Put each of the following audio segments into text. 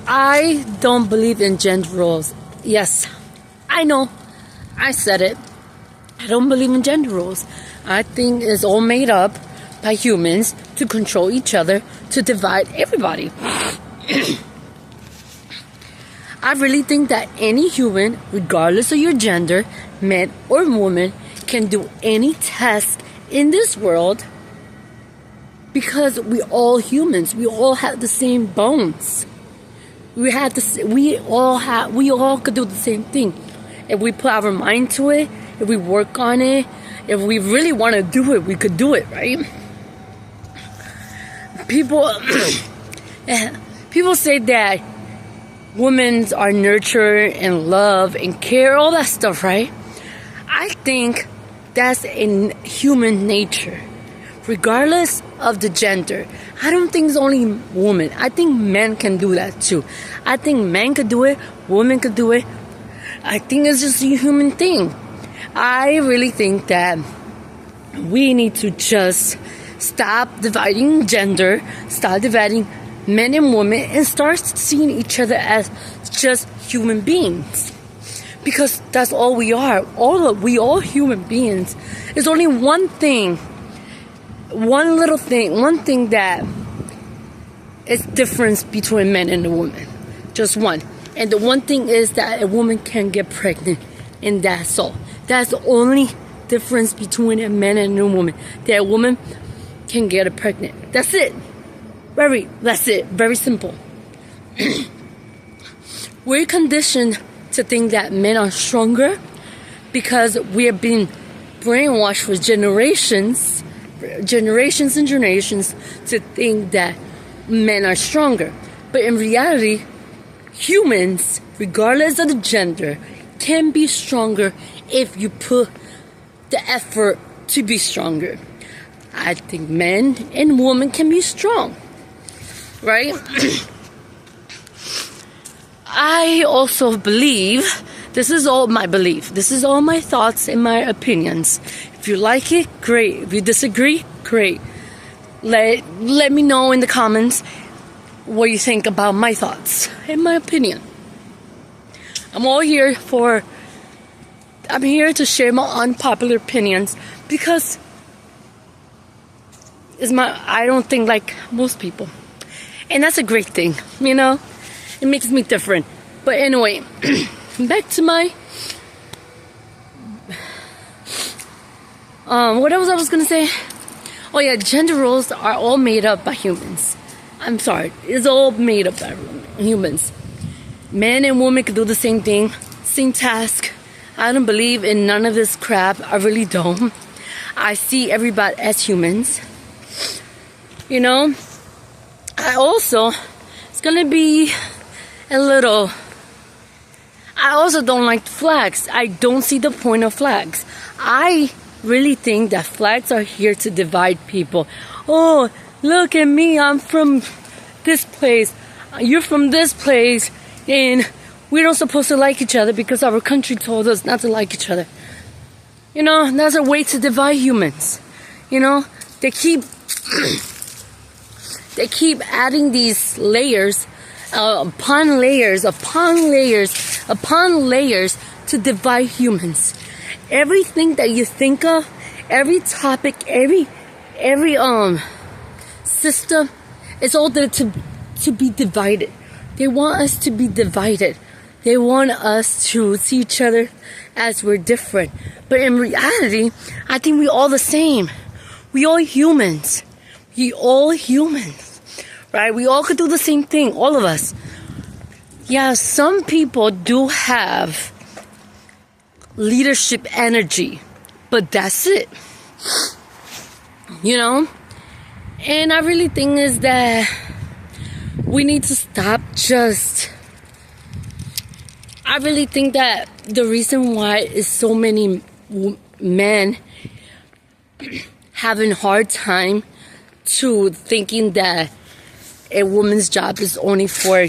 I don't believe in gender roles. Yes, I know. I said it. I don't believe in gender roles. I think it's all made up by humans to control each other, to divide everybody. I really think that any human, regardless of your gender, man or woman, can do any task in this world because we all humans. We all have the same bones. We all could do the same thing. If we put our mind to it, if we work on it, if we really want to do it, we could do it, right? People say that women are nurtured and love and care, all that stuff, right? I think that's in human nature, regardless of the gender. I don't think it's only women. I think men can do that too. I think men could do it, women could do it. I think it's just a human thing. I really think that we need to just stop dividing gender, stop dividing men and women, and start seeing each other as just human beings. Because that's all we are. We all human beings. There's only one thing, one little thing, one thing that is difference between men and a woman. Just one. And the one thing is that a woman can get pregnant, and that's all. That's the only difference between a man and a woman. That a woman can get pregnant. That's it. That's it. Very simple. We're conditioned to think that men are stronger because we have been brainwashed for generations and generations to think that men are stronger. But in reality, humans, regardless of the gender, can be stronger if you put the effort to be stronger. I think men and women can be strong, right? I also believe, this is all my belief, this is all my thoughts and my opinions. If you like it, great. If you disagree, great. Let me know in the comments what you think about my thoughts and my opinion. I'm here to share my unpopular opinions because I don't think like most people. And that's a great thing, you know? It makes me different. But anyway, back to my what else I was gonna say? Oh yeah, gender roles are all made up by humans. I'm sorry, it's all made up by humans. Men and women can do the same thing, same task. I don't believe in none of this crap. I really don't. I see everybody as humans. You know, it's gonna be a little, I also don't like flags. I don't see the point of flags. I really think that flags are here to divide people. Oh, look at me, I'm from this place, you're from this place, and we're not supposed to like each other because our country told us not to like each other. You know, that's a way to divide humans. You know, they keep adding these layers upon layers to divide humans. Everything that you think of, every topic, every system, it's all there to be divided. They want us to be divided. They want us to see each other as we're different. But in reality, I think we're all the same. We all humans. Right? We all could do the same thing, all of us. Yeah, some people do have leadership energy, but that's it. You know? And I really think is that we need to stop I really think that the reason why is so many men having a hard time to thinking that a woman's job is only for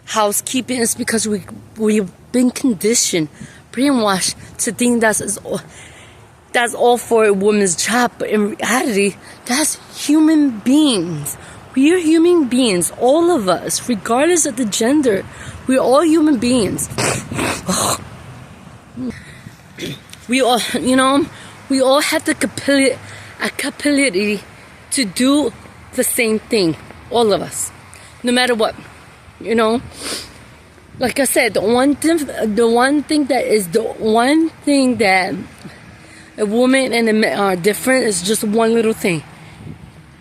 housekeeping is because we've been conditioned, brainwashed to think that's all for a woman's job. But in reality, that's human beings. We are human beings, all of us, regardless of the gender. We're all human beings. We all, we all have the capability to do the same thing. All of us. No matter what. Like I said, the one thing that a woman and a man are different is just one little thing.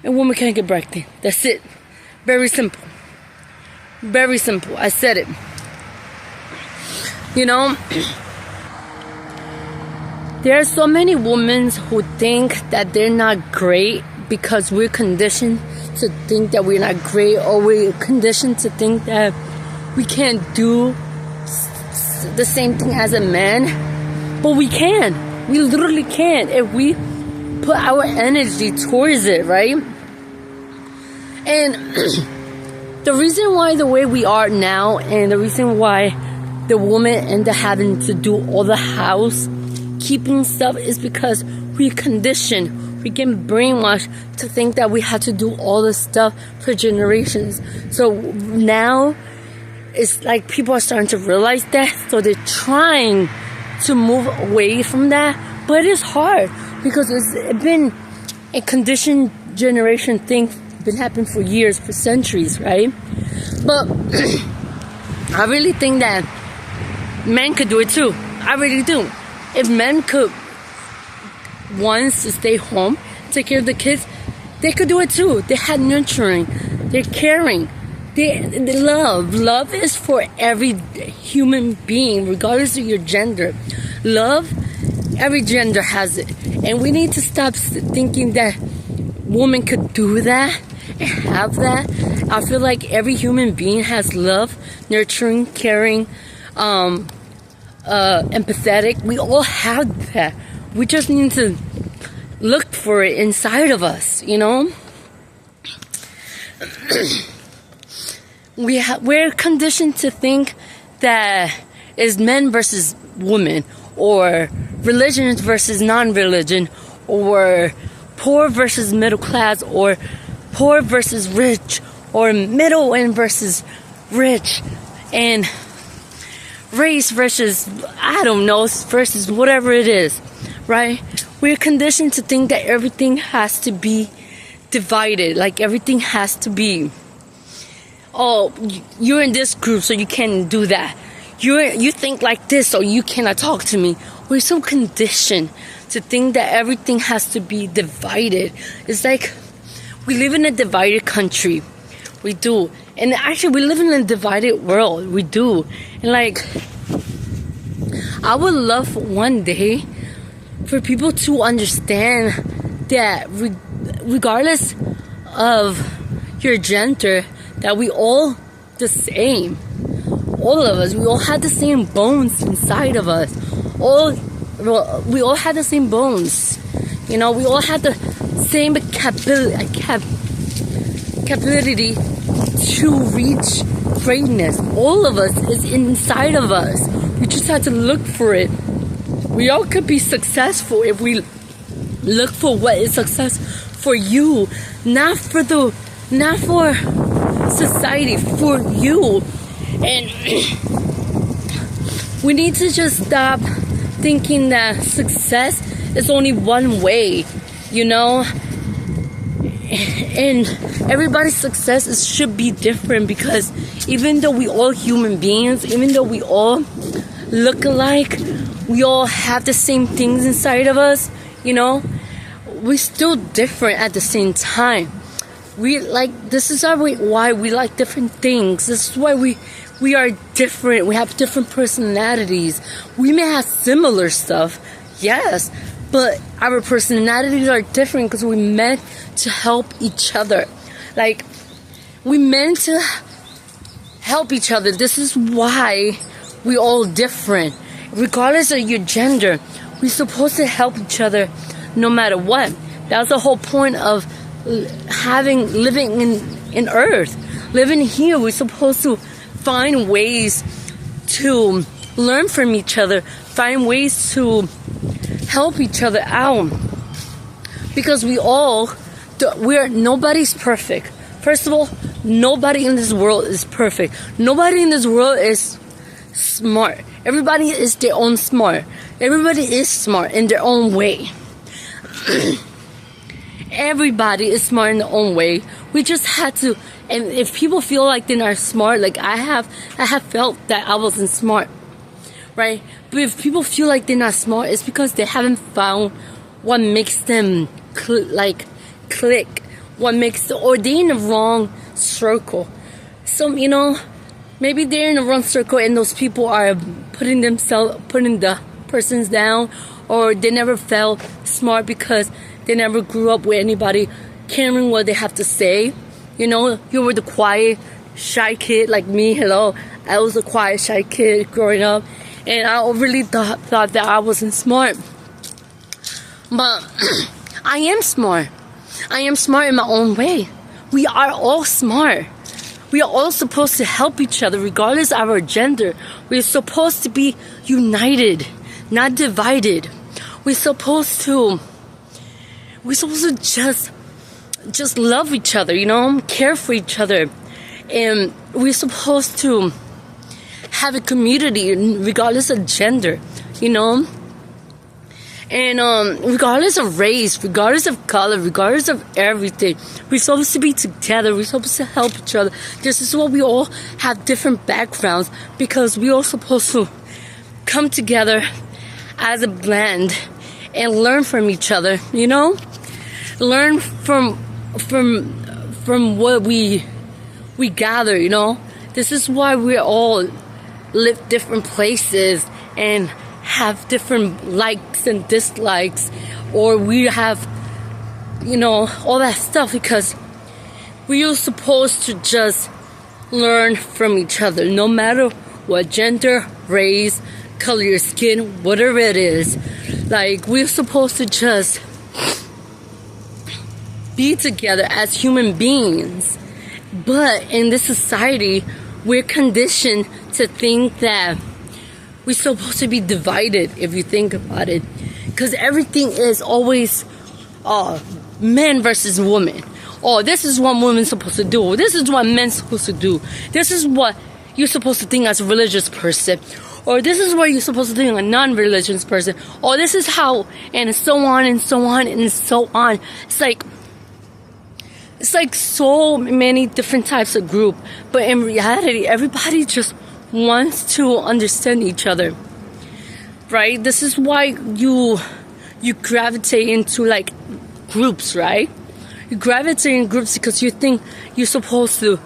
A woman can't get pregnant. That's it. Very simple. Very simple. I said it. There are so many women who think that they're not great because we're conditioned to think that we're not great, or we're conditioned to think that we can't do the same thing as a man. But we can. We literally can if we put our energy towards it, right? And the reason why the way we are now, and the reason why the woman end up having to do all the housekeeping stuff, is because we're conditioned. We get brainwashed to think that we have to do all this stuff for generations. So now it's like people are starting to realize that, so they're trying to move away from that, but it's hard because it's been a conditioned generation thing, been happening for years, for centuries, right? But I really think that men could do it too. I really do. If men could once stay home, take care of the kids, they could do it too. They had nurturing, they're caring, they love. Love is for every human being, regardless of your gender. Love, every gender has it. And we need to stop thinking that women could do that and have that. I feel like every human being has love, nurturing, caring, empathetic. We all have that. We just need to look for it inside of us, We're conditioned to think that it's men versus women, or religion versus non-religion, or poor versus middle class, or poor versus rich, or middle and versus rich, and race versus, I don't know, versus whatever it is, right? We're conditioned to think that everything has to be divided, like everything has to be, oh, you're in this group, so you can't do that. You think like this, so you cannot talk to me. We're so conditioned to think that everything has to be divided. It's like we live in a divided country. We do. And actually, we live in a divided world. We do. And like, I would love one day for people to understand that regardless of your gender, that we all the same. All of us, we all had the same bones inside of us. We all had the same bones. We all had the same capability to reach greatness. All of us is inside of us. We just have to look for it. We all could be successful if we look for what is success for you, not for society, for you. And we need to just stop thinking that success is only one way, and everybody's success should be different, because even though we all human beings, even though we all look alike, we all have the same things inside of us, we're still different at the same time. This is why we like different things. This is why we are different. We have different personalities. We may have similar stuff, yes, but our personalities are different because we meant to help each other. We meant to help each other. This is why we all different. Regardless of your gender, we're supposed to help each other no matter what. That's the whole point of living in Earth. Living here, we're supposed to find ways to learn from each other, find ways to help each other out, because nobody's perfect. First of all, nobody in this world is perfect. Nobody in this world is smart. Everybody is their own smart. Everybody is smart in their own way. Everybody is smart in their own way. We just had to, and if people feel like they're not smart, like I have felt that I wasn't smart, right? But if people feel like they're not smart, it's because they haven't found what makes them click, what makes, or they're in the wrong circle. So, maybe they're in the wrong circle and those people are putting the persons down, or they never felt smart because they never grew up with anybody caring what they have to say. You were the quiet, shy kid like me. Hello, I was a quiet, shy kid growing up, and I really thought that I wasn't smart. But I am smart. I am smart in my own way. We are all smart. We are all supposed to help each other regardless of our gender. We're supposed to be united, not divided. We're supposed to just love each other, care for each other. And we're supposed to have a community regardless of gender, And regardless of race, regardless of color, regardless of everything, we're supposed to be together. We're supposed to help each other. This is why we all have different backgrounds, because we all supposed to come together as a blend and learn from each other. Learn from what we gather. This is why we all live different places and have different likes and dislikes, or we have all that stuff, because we are supposed to just learn from each other, no matter what gender, race, color your skin, whatever it is. Like, we're supposed to just be together as human beings. But in this society, we're conditioned to think that we're supposed to be divided, if you think about it. Because everything is always men versus women. Oh, this is what women's supposed to do. This is what men's supposed to do. This is what you're supposed to think as a religious person. Or this is what you're supposed to think as a non-religious person. Or this is how, and so on and so on and so on. It's like so many different types of group. But in reality, everybody just wants to understand each other, right? This is why you gravitate into like groups, right? You gravitate in groups because you think you're supposed to.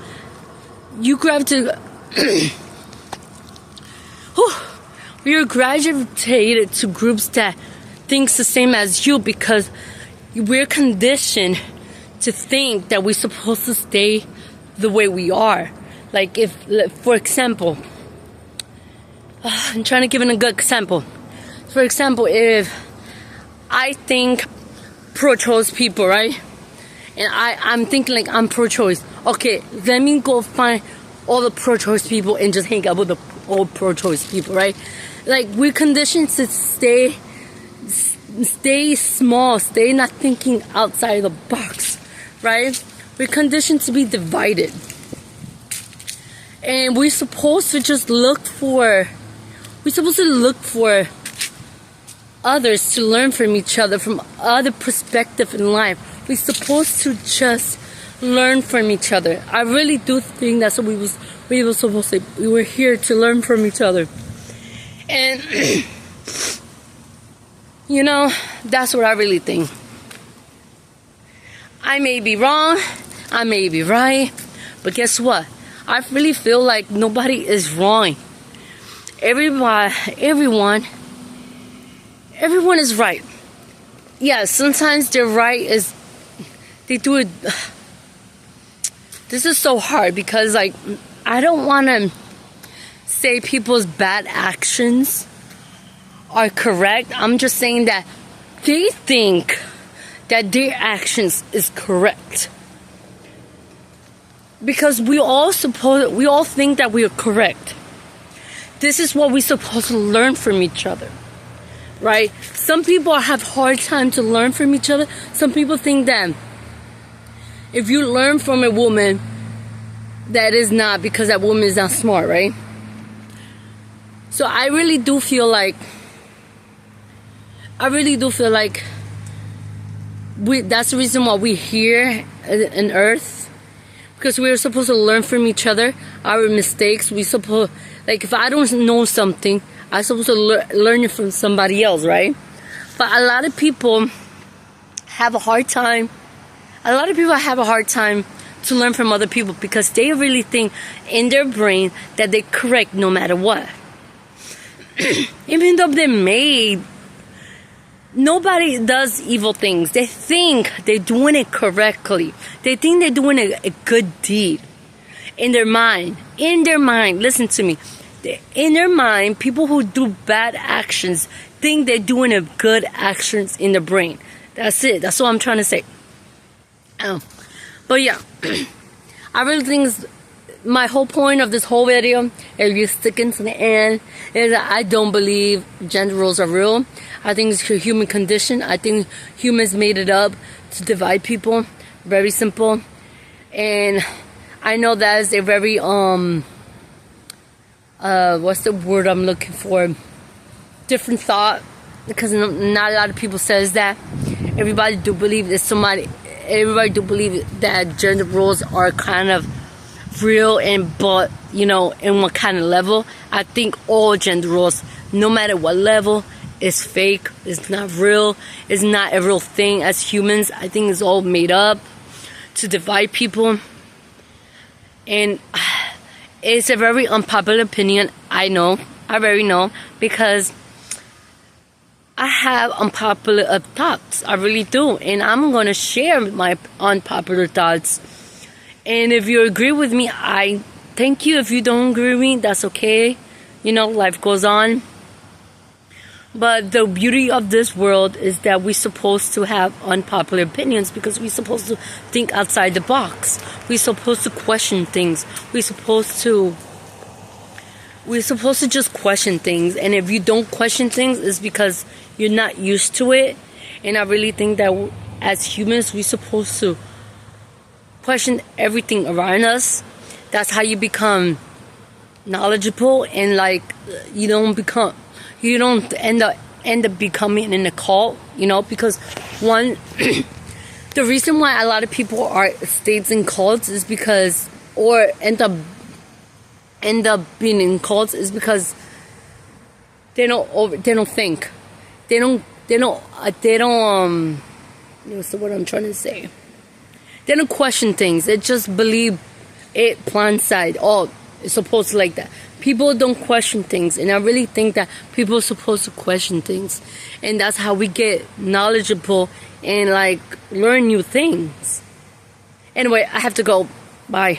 You gravitate. You're gravitated to groups that thinks the same as you, because we're conditioned to think that we're supposed to stay the way we are. Like, if, for example, I'm trying to give it a good example. For example, if I think pro-choice people, right? And I'm thinking like I'm pro-choice. Okay, let me go find all the pro-choice people and just hang out with all pro-choice people, right? Like, we're conditioned to stay small, stay not thinking outside the box, right? We're conditioned to be divided. And we're supposed to just look for others to learn from each other, from other perspective in life. We're supposed to just learn from each other. I really do think that's what we were supposed to. We were here to learn from each other. And that's what I really think. I may be wrong, I may be right, but guess what? I really feel like nobody is wrong. Everyone is right. Yeah, sometimes they're right they do it. This is so hard because, like, I don't want to say people's bad actions are correct. I'm just saying that they think that their actions is correct. Because we all think that we are correct. This is what we're supposed to learn from each other, right? Some people have hard time to learn from each other. Some people think that if you learn from a woman, that is not because that woman is not smart, right? So I really do feel like that's the reason why we're here on Earth, because we're supposed to learn from each other, our mistakes. We supposed, like, if I don't know something, I'm supposed to learn it from somebody else, right? But a lot of people have a hard time. To learn from other people because they really think in their brain that they're correct no matter what. Even though they're made, nobody does evil things. They think they're doing it correctly. They think they're doing a good deed. In their mind, listen to me. In their mind, people who do bad actions think they're doing a good actions in their brain. That's it. That's what I'm trying to say. But yeah, I really think my whole point of this whole video, if you stick into the end, is that I don't believe gender roles are real. I think it's a human condition. I think humans made it up to divide people. Very simple. And I know that is a very, what's the word I'm looking for? Different thought. Because not a lot of people says that. Everybody do believe that gender roles are kind of real, but in what kind of level. I think all gender roles, no matter what level, is fake. It's not real. It's not a real thing. As humans, I think it's all made up to divide people. And it's a very unpopular opinion. I know, because I have unpopular thoughts. I really do. And I'm going to share my unpopular thoughts. And if you agree with me, I thank you. If you don't agree with me, that's okay. Life goes on. But the beauty of this world is that we're supposed to have unpopular opinions because we're supposed to think outside the box. We're supposed to question things. We're supposed to just question things. And if you don't question things, it's because you're not used to it. And I really think that as humans, we're supposed to question everything around us. That's how you become knowledgeable, and you don't end up becoming in a cult, because one the reason why a lot of people stays in cults is because, or end up being in cults, is because they don't think. They don't what's the word I'm trying to say? They don't question things. They just believe it blindsided. Oh, it's supposed to like that. People don't question things, and I really think that people are supposed to question things, and that's how we get knowledgeable and learn new things. Anyway, I have to go. Bye.